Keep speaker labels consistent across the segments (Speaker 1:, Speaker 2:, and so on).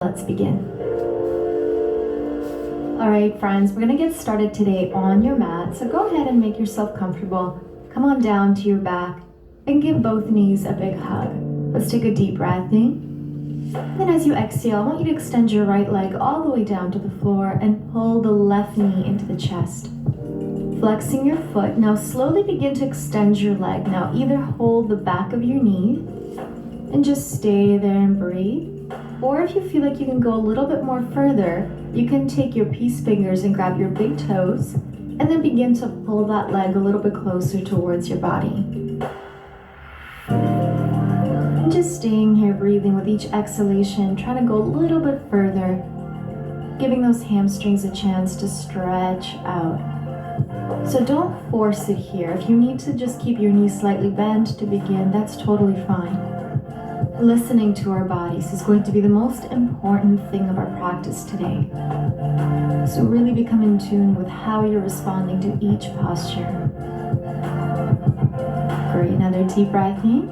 Speaker 1: Let's begin. All right, friends, we're gonna get started today on your mat. So go ahead and make yourself comfortable. Come on down to your back and give both knees a big hug. Let's take a deep breath in. Then as you exhale, I want you to extend your right leg all the way down to the floor and pull the left knee into the chest. Flexing your foot, now slowly begin to extend your leg. Now either hold the back of your knee and just stay there and breathe. Or if you feel like you can go a little bit more further, you can take your peace fingers and grab your big toes and then begin to pull that leg a little bit closer towards your body. And just staying here breathing with each exhalation, trying to go a little bit further, giving those hamstrings a chance to stretch out. So don't force it here. If you need to just keep your knees slightly bent to begin, that's totally fine. Listening to our bodies is going to be the most important thing of our practice today. So really become in tune with how you're responding to each posture. Great, another deep breath in.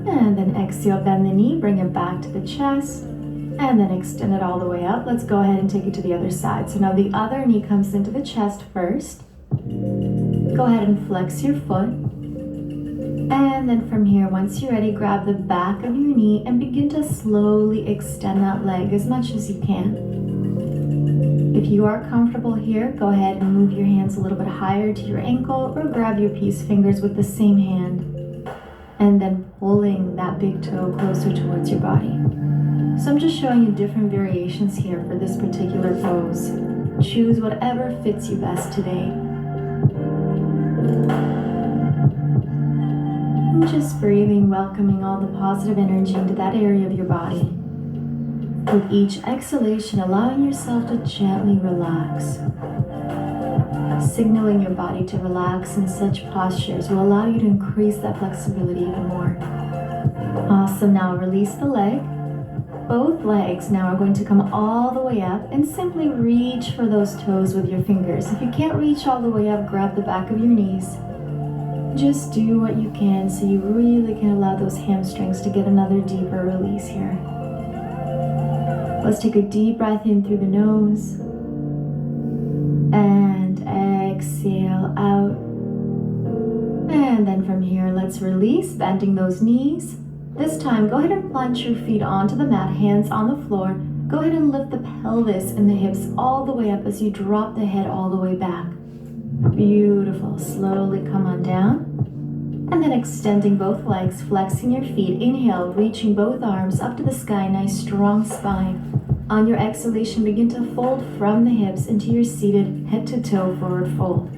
Speaker 1: And then exhale, bend the knee, bring it back to the chest. And then extend it all the way up. Let's go ahead and take it to the other side. So now the other knee comes into the chest first. Go ahead and flex your foot. And then from here, once you're ready, grab the back of your knee and begin to slowly extend that leg as much as you can. If you are comfortable here, go ahead and move your hands a little bit higher to your ankle or grab your peace fingers with the same hand and then pulling that big toe closer towards your body. So I'm just showing you different variations here for this particular pose. Choose whatever fits you best today. Just breathing, welcoming all the positive energy into that area of your body. With each exhalation, allowing yourself to gently relax. Signaling your body to relax in such postures will allow you to increase that flexibility even more. Awesome, now release the leg. Both legs now are going to come all the way up and simply reach for those toes with your fingers. If you can't reach all the way up, grab the back of your knees. Just do what you can so you really can allow those hamstrings to get another deeper release here. Let's take a deep breath in through the nose and exhale out. And then from here, let's release, bending those knees. This time, go ahead and plant your feet onto the mat, hands on the floor. Go ahead and lift the pelvis and the hips all the way up as you drop the head all the way back. Beautiful. Slowly come on down. And then extending both legs, flexing your feet. Inhale, reaching both arms up to the sky. Nice strong spine. On your exhalation, begin to fold from the hips into your seated head to toe forward fold.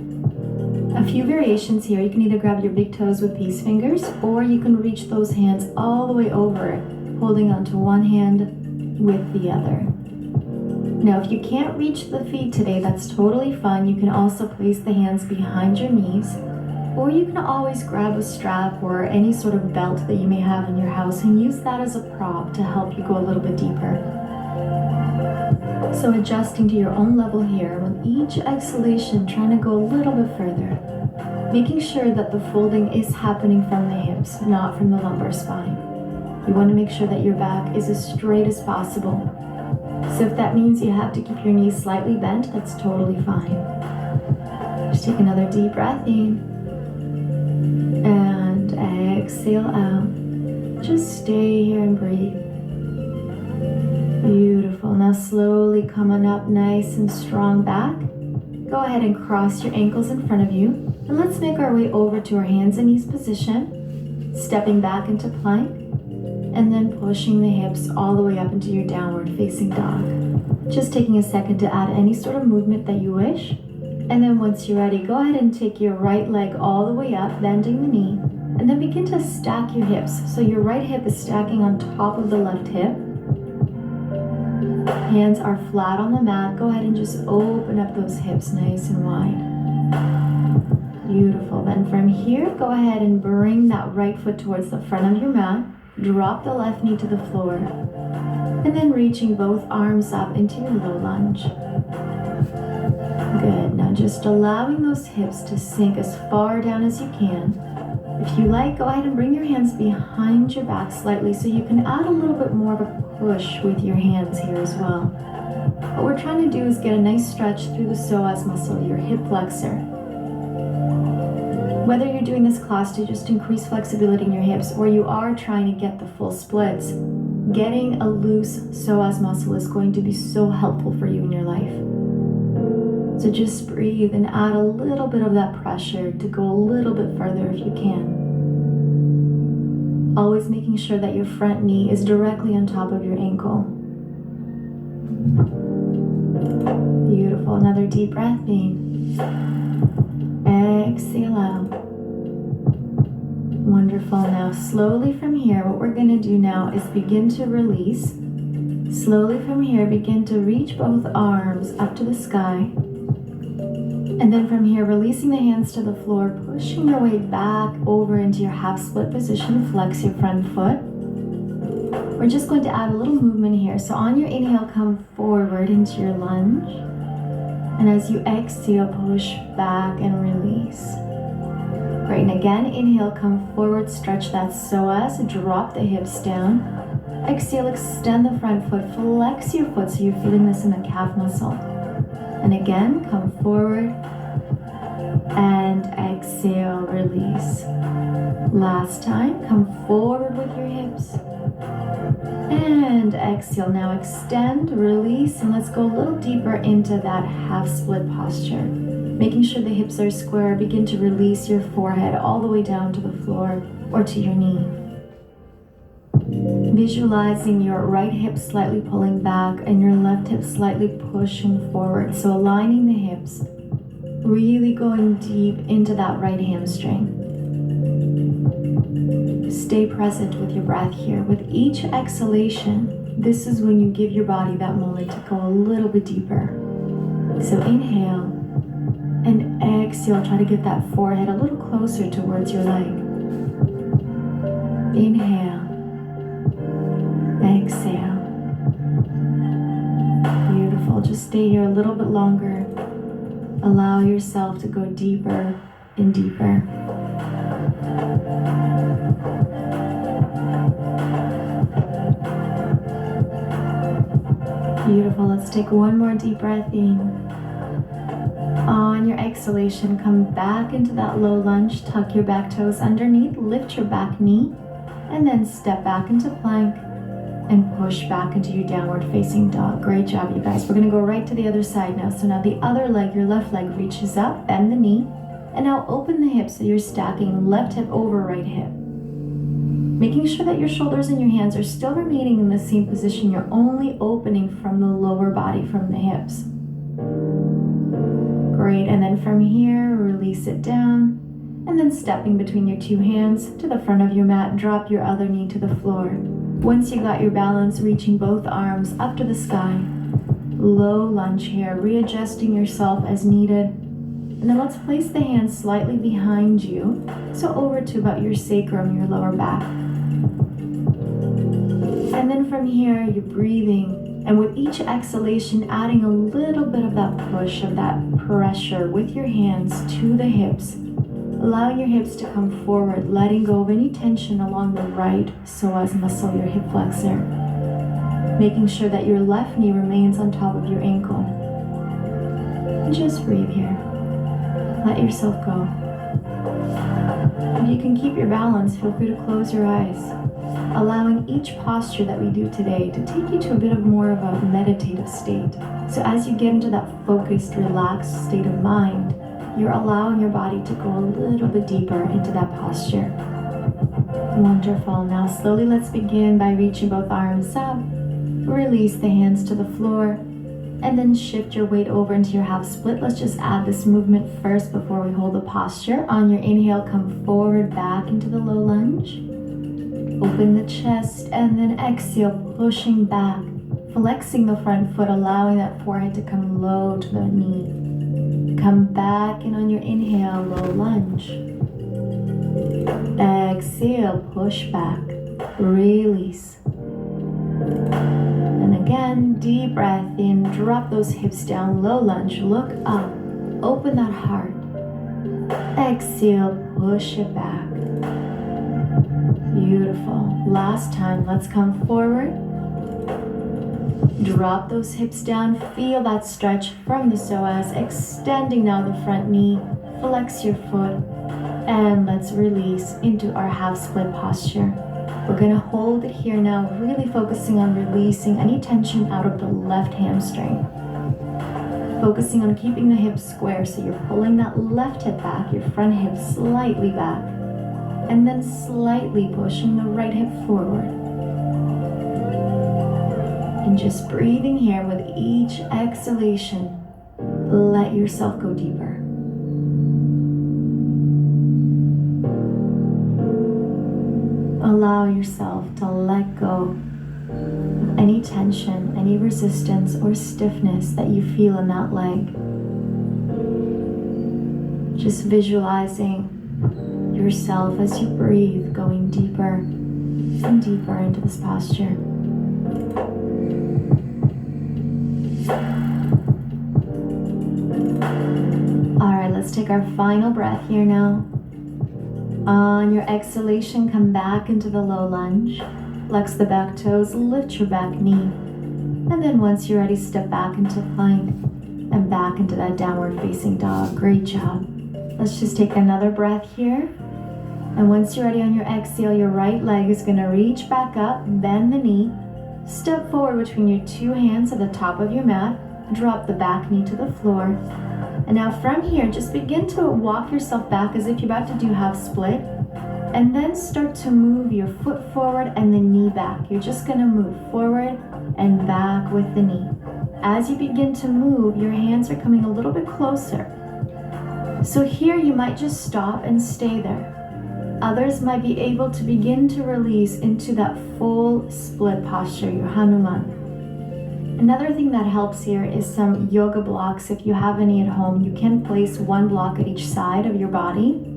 Speaker 1: A few variations here. You can either grab your big toes with peace fingers, or you can reach those hands all the way over, holding onto one hand with the other. Now, if you can't reach the feet today, that's totally fine. You can also place the hands behind your knees, or you can always grab a strap or any sort of belt that you may have in your house and use that as a prop to help you go a little bit deeper. So adjusting to your own level here, with each exhalation, trying to go a little bit further, making sure that the folding is happening from the hips, not from the lumbar spine. You want to make sure that your back is as straight as possible. So if that means you have to keep your knees slightly bent, that's totally fine. Just take another deep breath in and exhale out. Just stay here and breathe. Beautiful. Now slowly come on up nice and strong back. Go ahead and cross your ankles in front of you. And let's make our way over to our hands and knees position. Stepping back into plank. And then pushing the hips all the way up into your downward facing dog. Just taking a second to add any sort of movement that you wish. And then once you're ready, go ahead and take your right leg all the way up, bending the knee. And then begin to stack your hips. So your right hip is stacking on top of the left hip. Hands are flat on the mat. Go ahead and just open up those hips nice and wide. Beautiful. Then from here, go ahead and bring that right foot towards the front of your mat. Drop the left knee to the floor, and then reaching both arms up into your low lunge. Good. Now just allowing those hips to sink as far down as you can. If you like, go ahead and bring your hands behind your back slightly so you can add a little bit more of a push with your hands here as well. What we're trying to do is get a nice stretch through the psoas muscle, your hip flexor. Whether you're doing this class to just increase flexibility in your hips or you are trying to get the full splits, getting a loose psoas muscle is going to be so helpful for you in your life. So just breathe and add a little bit of that pressure to go a little bit further if you can. Always making sure that your front knee is directly on top of your ankle. Beautiful. Another deep breath in. Exhale out. Wonderful. Now slowly from here, what we're going to do now is begin to release. Slowly from here, begin to reach both arms up to the sky. And then from here, releasing the hands to the floor, pushing your way back over into your half split position. Flex your front foot. We're just going to add a little movement here. So on your inhale, come forward into your lunge. And as you exhale, push back and release. Great, and again, inhale, come forward, stretch that psoas, drop the hips down. Exhale, extend the front foot, flex your foot so you're feeling this in the calf muscle. And again, come forward and exhale, release. Last time, come forward with your hips. And exhale, now extend, release, and let's go a little deeper into that half split posture. Making sure the hips are square, begin to release your forehead all the way down to the floor or to your knee. Visualizing your right hip slightly pulling back and your left hip slightly pushing forward. So aligning the hips, really going deep into that right hamstring. Stay present with your breath here. With each exhalation, this is when you give your body that moment to go a little bit deeper. So inhale and exhale. Try to get that forehead a little closer towards your leg. Inhale. Exhale. Beautiful. Just stay here a little bit longer. Allow yourself to go deeper and deeper. Beautiful. Let's take one more deep breath in. On your exhalation, come back into that low lunge. Tuck your back toes underneath. Lift your back knee. And then step back into plank. And push back into your downward facing dog. Great job, you guys. We're going to go right to the other side now. So now the other leg, your left leg reaches up, bend the knee, and now open the hip so you're stacking left hip over right hip. Making sure that your shoulders and your hands are still remaining in the same position. You're only opening from the lower body, from the hips. Great, and then from here, release it down, and then stepping between your two hands to the front of your mat, drop your other knee to the floor. Once you got your balance, reaching both arms up to the sky. Low lunge here, readjusting yourself as needed. And then let's place the hands slightly behind you, so over to about your sacrum, your lower back. And then from here, you're breathing, and with each exhalation, adding a little bit of that push, of that pressure with your hands to the hips. Allowing your hips to come forward, letting go of any tension along the right psoas muscle, your hip flexor. Making sure that your left knee remains on top of your ankle. And just breathe here. Let yourself go. If you can keep your balance, feel free to close your eyes. Allowing each posture that we do today to take you to a bit of more of a meditative state. So as you get into that focused, relaxed state of mind, you're allowing your body to go a little bit deeper into that posture. Wonderful. Now slowly let's begin by reaching both arms up. Release the hands to the floor. And then shift your weight over into your half split. Let's just add this movement first before we hold the posture. On your inhale, come forward back into the low lunge. Open the chest and then exhale, pushing back. Flexing the front foot, allowing that forehead to come low to the knee. Come back, and on your inhale, low lunge. Exhale, push back, release. And again, deep breath in, drop those hips down, low lunge, look up, open that heart. Exhale, push it back. Beautiful. Last time, let's come forward. Drop those hips down. Feel that stretch from the psoas, extending now the front knee. Flex your foot. And let's release into our half split posture. We're gonna hold it here now, really focusing on releasing any tension out of the left hamstring. Focusing on keeping the hips square, so you're pulling that left hip back, your front hip slightly back, and then slightly pushing the right hip forward. And just breathing here with each exhalation, let yourself go deeper. Allow yourself to let go of any tension, any resistance or stiffness that you feel in that leg. Just visualizing yourself as you breathe, going deeper and deeper into this posture. All right, let's take our final breath here now. On your exhalation, come back into the low lunge. Flex the back toes, lift your back knee. And then once you're ready, step back into plank and back into that downward facing dog. Great job. Let's just take another breath here. And once you're ready on your exhale, your right leg is gonna reach back up, bend the knee, step forward between your two hands at the top of your mat, drop the back knee to the floor. And now from here, just begin to walk yourself back as if you're about to do half split. And then start to move your foot forward and the knee back. You're just gonna move forward and back with the knee. As you begin to move, your hands are coming a little bit closer. So here you might just stop and stay there. Others might be able to begin to release into that full split posture, your Hanuman. Another thing that helps here is some yoga blocks. If you have any at home, you can place one block at each side of your body.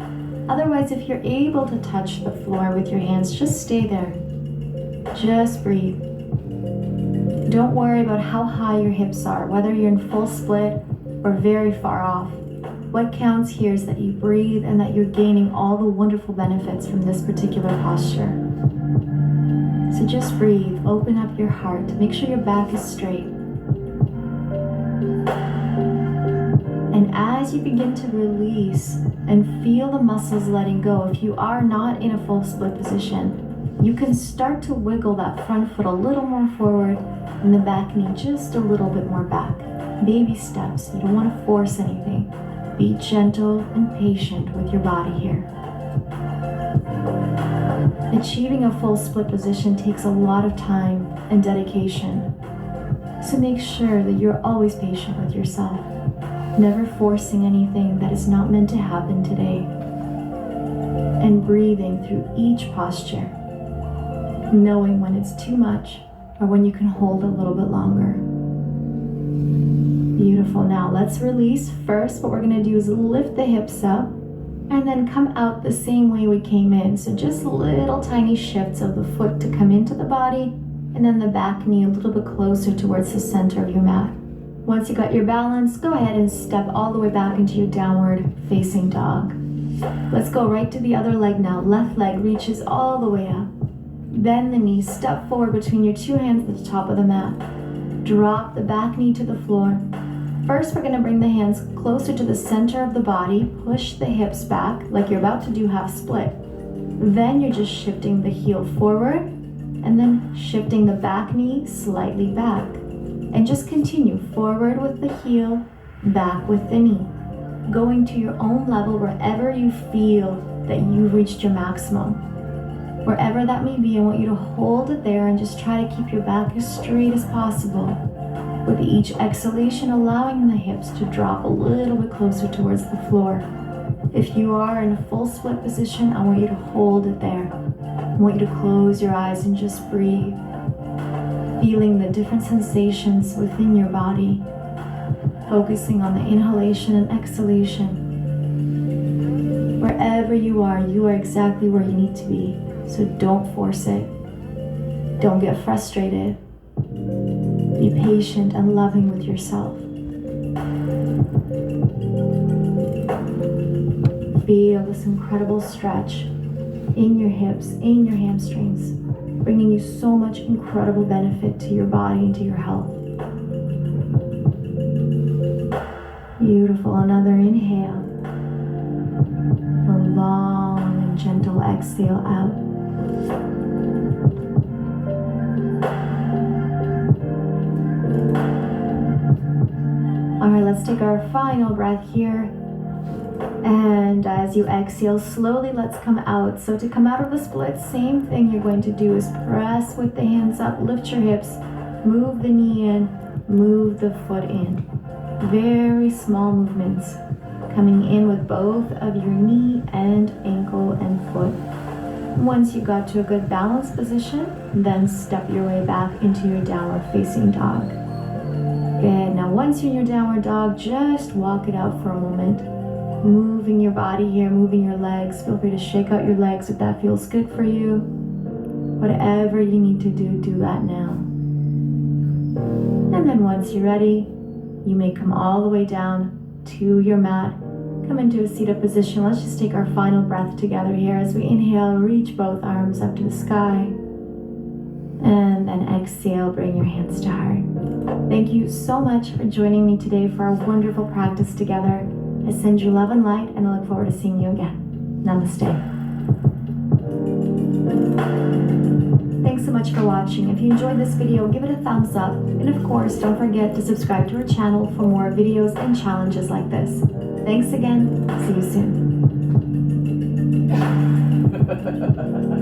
Speaker 1: Otherwise, if you're able to touch the floor with your hands, just stay there. Just breathe. Don't worry about how high your hips are, whether you're in full split or very far off. What counts here is that you breathe and that you're gaining all the wonderful benefits from this particular posture. So just breathe, open up your heart, make sure your back is straight. And as you begin to release and feel the muscles letting go, if you are not in a full split position, you can start to wiggle that front foot a little more forward and the back knee just a little bit more back. Baby steps, you don't want to force anything. Be gentle and patient with your body here. Achieving a full split position takes a lot of time and dedication. So make sure that you're always patient with yourself, never forcing anything that is not meant to happen today, and breathing through each posture, knowing when it's too much or when you can hold a little bit longer. Beautiful. Now let's release. First, what we're going to do is lift the hips up and then come out the same way we came in. So just little tiny shifts of the foot to come into the body, and then the back knee a little bit closer towards the center of your mat. Once you got your balance, go ahead and step all the way back into your downward facing dog. Let's go right to the other leg now. Left leg reaches all the way up. Bend the knee, step forward between your two hands at the top of the mat. Drop the back knee to the floor. First, we're going to bring the hands closer to the center of the body, push the hips back like you're about to do half split. Then you're just shifting the heel forward and then shifting the back knee slightly back. And just continue forward with the heel, back with the knee. Going to your own level wherever you feel that you've reached your maximum. Wherever that may be, I want you to hold it there and just try to keep your back as straight as possible. With each exhalation, allowing the hips to drop a little bit closer towards the floor. If you are in a full split position, I want you to hold it there. I want you to close your eyes and just breathe. Feeling the different sensations within your body. Focusing on the inhalation and exhalation. Wherever you are exactly where you need to be. So don't force it. Don't get frustrated. Be patient and loving with yourself. Feel this incredible stretch in your hips, in your hamstrings. bringing you so much incredible benefit to your body and to your health. Beautiful. Another inhale. A long and gentle exhale out. All right, let's take our final breath here. And as you exhale, slowly let's come out. So to come out of the split, same thing you're going to do is press with the hands up, lift your hips, move the knee in, move the foot in. Very small movements, coming in with both of your knee and ankle and foot. Once you got to a good balanced position, then step your way back into your downward facing dog. Good. Now once you're in your downward dog, just walk it out for a moment. Moving your body here, moving your legs. Feel free to shake out your legs if that feels good for you. Whatever you need to do, do that now. And then once you're ready, you may come all the way down to your mat. Come into a seated position. Let's just take our final breath together here. As we inhale, reach both arms up to the sky. And then exhale, bring your hands to heart. Thank you so much for joining me today for our wonderful practice together. I send you love and light, and I look forward to seeing you again. Namaste. Thanks so much for watching. If you enjoyed this video, give it a thumbs up. And of course, don't forget to subscribe to our channel for more videos and challenges like this. Thanks again. See you soon.